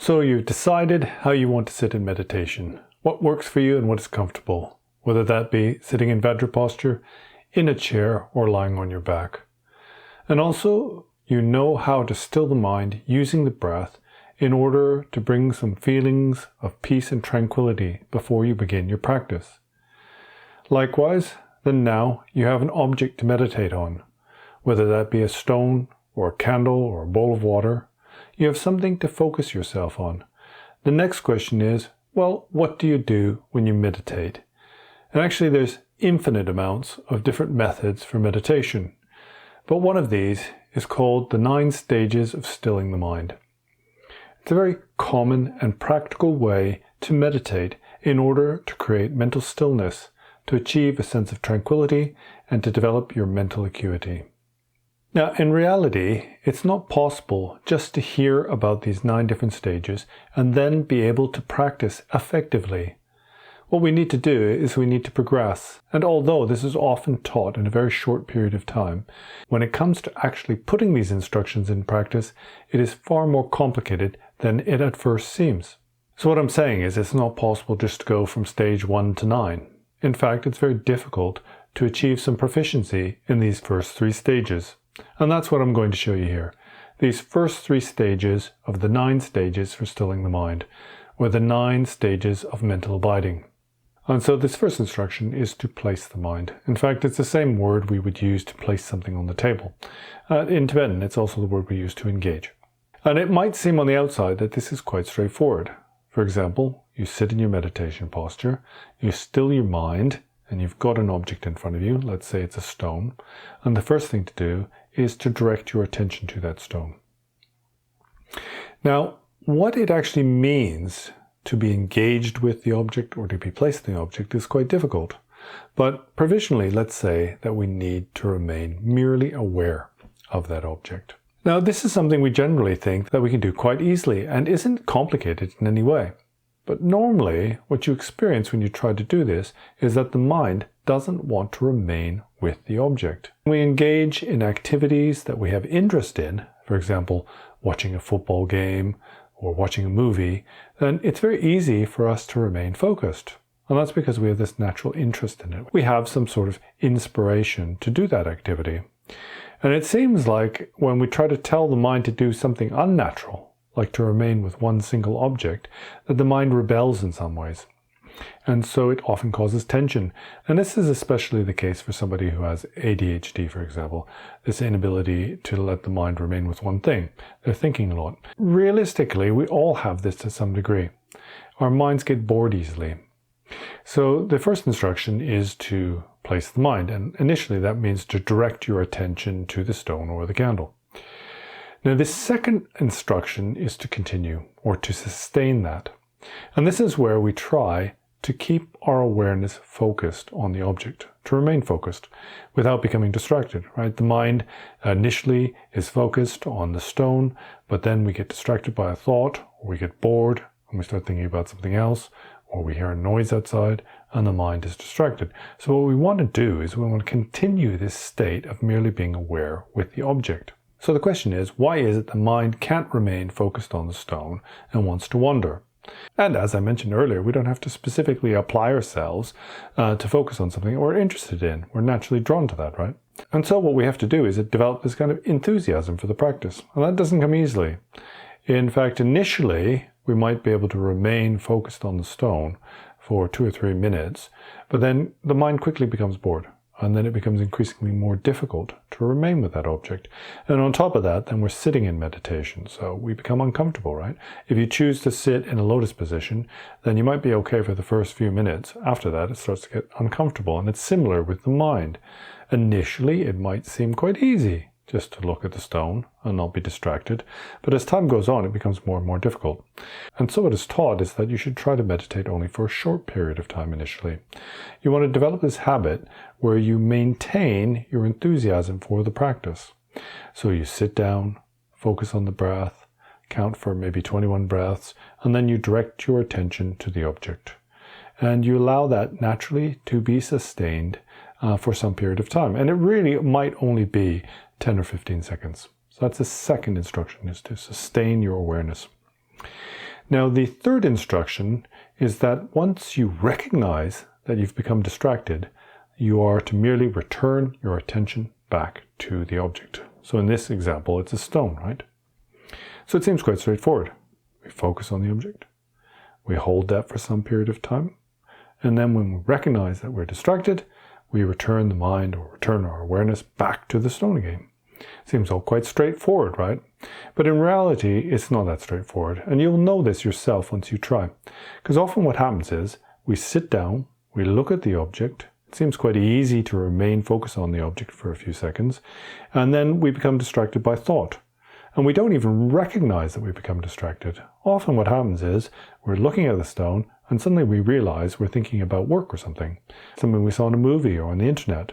So you've decided how you want to sit in meditation, what works for you and what is comfortable, whether that be sitting in Vajra posture, in a chair, or lying on your back. And also, you know how to still the mind using the breath in order to bring some feelings of peace and tranquility before you begin your practice. Likewise, then now you have an object to meditate on, whether that be a stone, or a candle, or a bowl of water. You have something to focus yourself on. The next question is, well, what do you do when you meditate? And actually there's infinite amounts of different methods for meditation. But one of these is called the 9 stages of stilling the mind. It's a very common and practical way to meditate in order to create mental stillness, to achieve a sense of tranquility, and to develop your mental acuity. Now, in reality, it's not possible just to hear about these 9 different stages and then be able to practice effectively. What we need to do is we need to progress. And although this is often taught in a very short period of time, when it comes to actually putting these instructions in practice, it is far more complicated than it at first seems. So what I'm saying is it's not possible just to go from stage 1 to 9. In fact, it's very difficult to achieve some proficiency in these first 3 stages. And that's what I'm going to show you here. These first 3 stages of the 9 stages for stilling the mind, or the 9 stages of mental abiding. And so this first instruction is to place the mind. In fact, it's the same word we would use to place something on the table. In Tibetan, it's also the word we use to engage. And it might seem on the outside that this is quite straightforward. For example, you sit in your meditation posture, you still your mind, and you've got an object in front of you, let's say it's a stone, and the first thing to do is to direct your attention to that stone. Now, what it actually means to be engaged with the object or to be placed in the object is quite difficult. But provisionally, let's say that we need to remain merely aware of that object. Now, this is something we generally think that we can do quite easily and isn't complicated in any way. But normally, what you experience when you try to do this is that the mind doesn't want to remain with the object. When we engage in activities that we have interest in, for example, watching a football game or watching a movie, then it's very easy for us to remain focused. And that's because we have this natural interest in it. We have some sort of inspiration to do that activity. And it seems like when we try to tell the mind to do something unnatural, like to remain with one single object, that the mind rebels in some ways. And so it often causes tension. And this is especially the case for somebody who has ADHD, for example, this inability to let the mind remain with one thing. They're thinking a lot. Realistically, we all have this to some degree. Our minds get bored easily. So the first instruction is to place the mind. And initially that means to direct your attention to the stone or the candle. Now, this second instruction is to continue, or to sustain that. And this is where we try to keep our awareness focused on the object, to remain focused without becoming distracted, right? The mind initially is focused on the stone, but then we get distracted by a thought, or we get bored, and we start thinking about something else, or we hear a noise outside, and the mind is distracted. So what we want to do is we want to continue this state of merely being aware with the object. So the question is, why is it the mind can't remain focused on the stone and wants to wander? And as I mentioned earlier, we don't have to specifically apply ourselves to focus on something we're interested in. We're naturally drawn to that, right? And so what we have to do is develop this kind of enthusiasm for the practice. And that doesn't come easily. In fact, initially, we might be able to remain focused on the stone for 2 or 3 minutes, but then the mind quickly becomes bored. And then it becomes increasingly more difficult to remain with that object. And on top of that, then we're sitting in meditation, so we become uncomfortable, right? If you choose to sit in a lotus position, then you might be okay for the first few minutes. After that, it starts to get uncomfortable, and it's similar with the mind. Initially, it might seem quite easy just to look at the stone and not be distracted. But as time goes on, it becomes more and more difficult. And so what is taught is that you should try to meditate only for a short period of time initially. You want to develop this habit where you maintain your enthusiasm for the practice. So you sit down, focus on the breath, count for maybe 21 breaths, and then you direct your attention to the object. And you allow that naturally to be sustained for some period of time. And it really might only be 10 or 15 seconds. So that's the second instruction, is to sustain your awareness. Now, the third instruction is that once you recognize that you've become distracted, you are to merely return your attention back to the object. So in this example, it's a stone, right? So it seems quite straightforward. We focus on the object. We hold that for some period of time. And then when we recognize that we're distracted, we return the mind or return our awareness back to the stone again. Seems all quite straightforward, right? But in reality, it's not that straightforward. And you'll know this yourself once you try. Because often what happens is we sit down, we look at the object. It seems quite easy to remain focused on the object for a few seconds. And then we become distracted by thought. And we don't even recognize that we become distracted. Often what happens is we're looking at the stone and suddenly we realize we're thinking about work or something we saw in a movie or on the internet.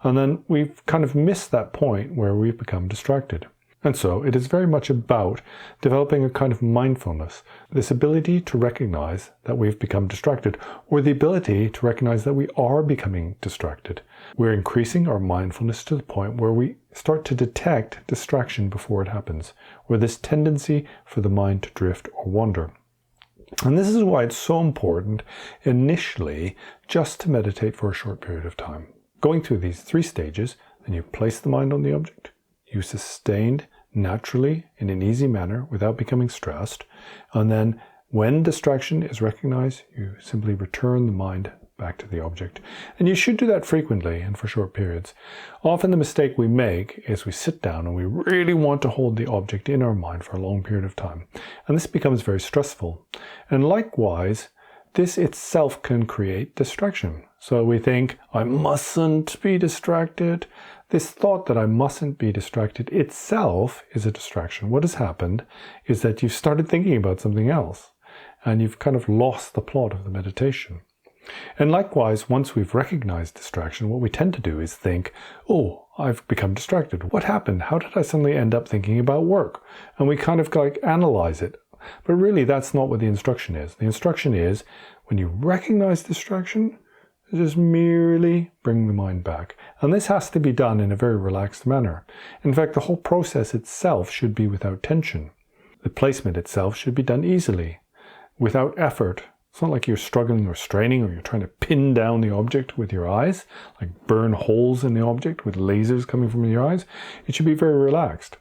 And then we've kind of missed that point where we've become distracted. And so it is very much about developing a kind of mindfulness, this ability to recognize that we've become distracted, or the ability to recognize that we are becoming distracted. We're increasing our mindfulness to the point where we start to detect distraction before it happens, or this tendency for the mind to drift or wander. And this is why it's so important initially just to meditate for a short period of time. Going through these 3 stages, then you place the mind on the object, you sustained naturally in an easy manner without becoming stressed, and then when distraction is recognized, you simply return the mind back to the object. And you should do that frequently and for short periods. Often the mistake we make is we sit down and we really want to hold the object in our mind for a long period of time. And this becomes very stressful. And likewise, this itself can create distraction. So we think, I mustn't be distracted. This thought that I mustn't be distracted itself is a distraction. What has happened is that you've started thinking about something else and you've kind of lost the plot of the meditation. And likewise, once we've recognized distraction, what we tend to do is think, oh, I've become distracted. What happened? How did I suddenly end up thinking about work? And we kind of like analyze it. But really, that's not what the instruction is. The instruction is, when you recognize distraction, just merely bring the mind back. And this has to be done in a very relaxed manner. In fact, the whole process itself should be without tension. The placement itself should be done easily, without effort. It's not like you're struggling or straining or you're trying to pin down the object with your eyes, like burn holes in the object with lasers coming from your eyes. It should be very relaxed.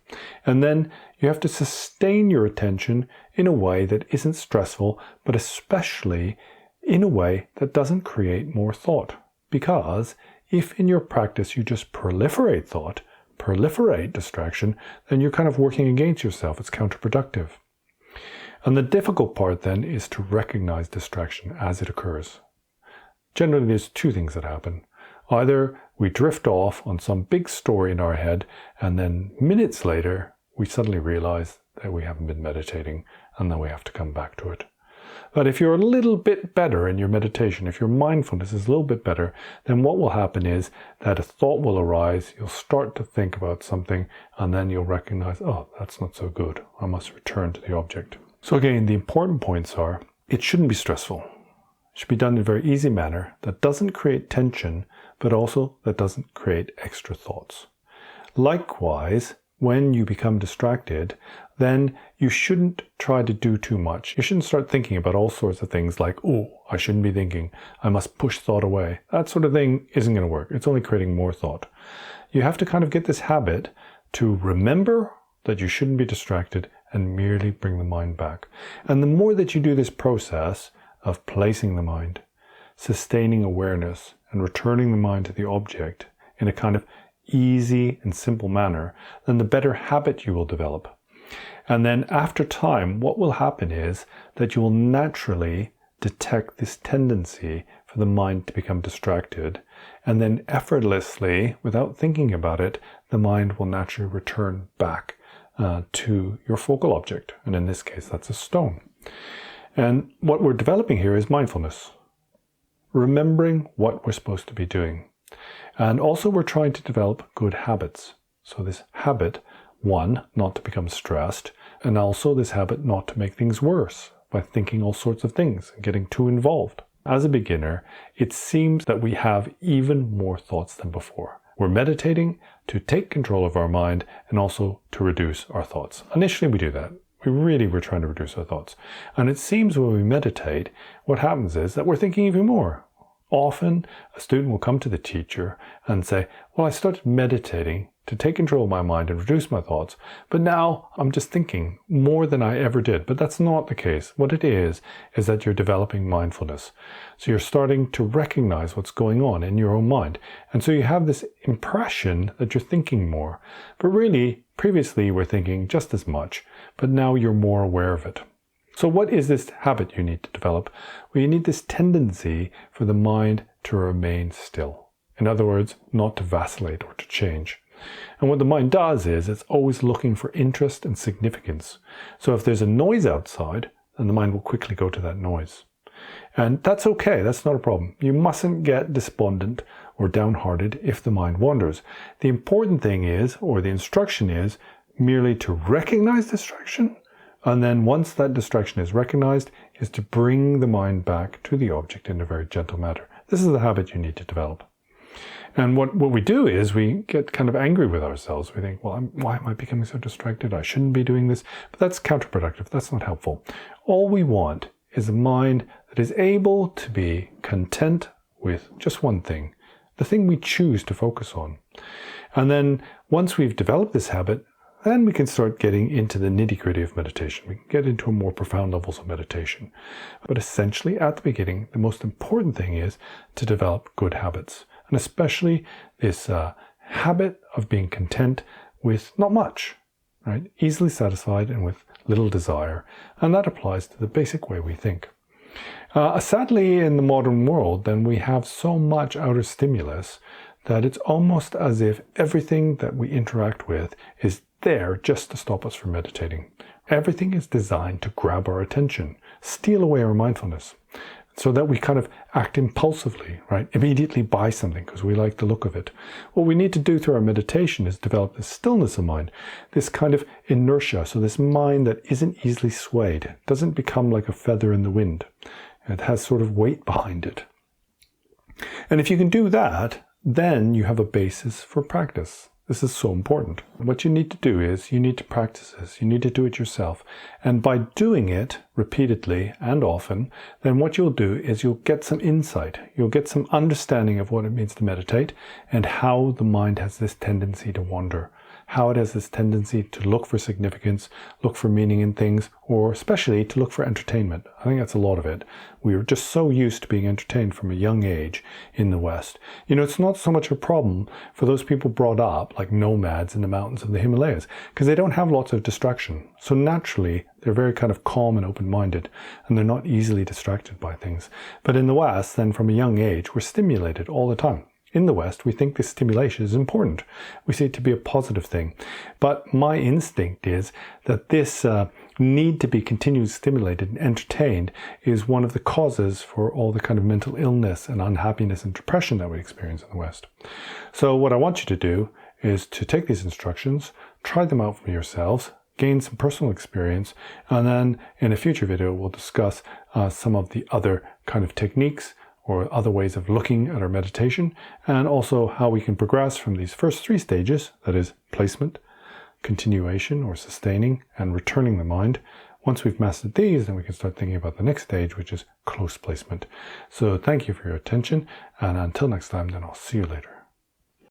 And then you have to sustain your attention in a way that isn't stressful, but especially in a way that doesn't create more thought. Because if in your practice you just proliferate thought, proliferate distraction, then you're kind of working against yourself. It's counterproductive. And the difficult part then is to recognize distraction as it occurs. Generally, there's 2 things that happen. Either we drift off on some big story in our head, and then minutes later, we suddenly realize that we haven't been meditating, and then we have to come back to it. But if you're a little bit better in your meditation, if your mindfulness is a little bit better, then what will happen is that a thought will arise, you'll start to think about something, and then you'll recognize, oh, that's not so good. I must return to the object. So again, the important points are, it shouldn't be stressful. It should be done in a very easy manner that doesn't create tension, but also that doesn't create extra thoughts. Likewise, when you become distracted, then you shouldn't try to do too much. You shouldn't start thinking about all sorts of things like, oh, I shouldn't be thinking, I must push thought away. That sort of thing isn't going to work. It's only creating more thought. You have to kind of get this habit to remember that you shouldn't be distracted and merely bring the mind back. And the more that you do this process of placing the mind, sustaining awareness, and returning the mind to the object in a kind of easy and simple manner, then the better habit you will develop. And then after time, what will happen is that you will naturally detect this tendency for the mind to become distracted. And then effortlessly, without thinking about it, the mind will naturally return back to your focal object. And in this case, that's a stone. And what we're developing here is mindfulness. Remembering what we're supposed to be doing. And also we're trying to develop good habits. So this habit, 1, not to become stressed, and also this habit not to make things worse by thinking all sorts of things and getting too involved. As a beginner, it seems that we have even more thoughts than before. We're meditating to take control of our mind and also to reduce our thoughts. Initially we do that. We're trying to reduce our thoughts. And it seems when we meditate, what happens is that we're thinking even more. Often, a student will come to the teacher and say, well, I started meditating to take control of my mind and reduce my thoughts, but now I'm just thinking more than I ever did. But that's not the case. What it is that you're developing mindfulness. So you're starting to recognize what's going on in your own mind. And so you have this impression that you're thinking more. But really, previously you were thinking just as much, but now you're more aware of it. So what is this habit you need to develop? Well, you need this tendency for the mind to remain still. In other words, not to vacillate or to change. And what the mind does is it's always looking for interest and significance. So if there's a noise outside, then the mind will quickly go to that noise. And that's okay, that's not a problem. You mustn't get despondent or downhearted if the mind wanders. The important thing is, or the instruction is, merely to recognize distraction, and then once that distraction is recognized, is to bring the mind back to the object in a very gentle manner. This is the habit you need to develop. And what we do is we get kind of angry with ourselves. We think, well, why am I becoming so distracted? I shouldn't be doing this. But that's counterproductive. That's not helpful. All we want is a mind that is able to be content with just one thing, the thing we choose to focus on. And then once we've developed this habit, then we can start getting into the nitty-gritty of meditation. We can get into more profound levels of meditation. But essentially, at the beginning, the most important thing is to develop good habits. And especially this habit of being content with not much, right? Easily satisfied and with little desire. And that applies to the basic way we think. Sadly, in the modern world, then we have so much outer stimulus that it's almost as if everything that we interact with is there just to stop us from meditating. Everything is designed to grab our attention, steal away our mindfulness, so that we kind of act impulsively, right? Immediately buy something because we like the look of it. What we need to do through our meditation is develop this stillness of mind, this kind of inertia, so this mind that isn't easily swayed, doesn't become like a feather in the wind. It has sort of weight behind it. And if you can do that, then you have a basis for practice. This is so important. What you need to do is you need to practice this. You need to do it yourself. And by doing it repeatedly and often, then what you'll do is you'll get some insight. You'll get some understanding of what it means to meditate and how the mind has this tendency to wander, how it has this tendency to look for significance, look for meaning in things, or especially to look for entertainment. I think that's a lot of it. We are just so used to being entertained from a young age in the West. You know, it's not so much a problem for those people brought up like nomads in the mountains of the Himalayas, because they don't have lots of distraction. So naturally, they're very kind of calm and open-minded, and they're not easily distracted by things. But in the West, then from a young age, we're stimulated all the time. In the West, we think this stimulation is important. We see it to be a positive thing. But my instinct is that this need to be continually stimulated and entertained is one of the causes for all the kind of mental illness and unhappiness and depression that we experience in the West. So what I want you to do is to take these instructions, try them out for yourselves, gain some personal experience, and then in a future video, we'll discuss some of the other kind of techniques or other ways of looking at our meditation, and also how we can progress from these first three stages, that is placement, continuation or sustaining, and returning the mind. Once we've mastered these, then we can start thinking about the next stage, which is close placement. So thank you for your attention, and until next time, then I'll see you later.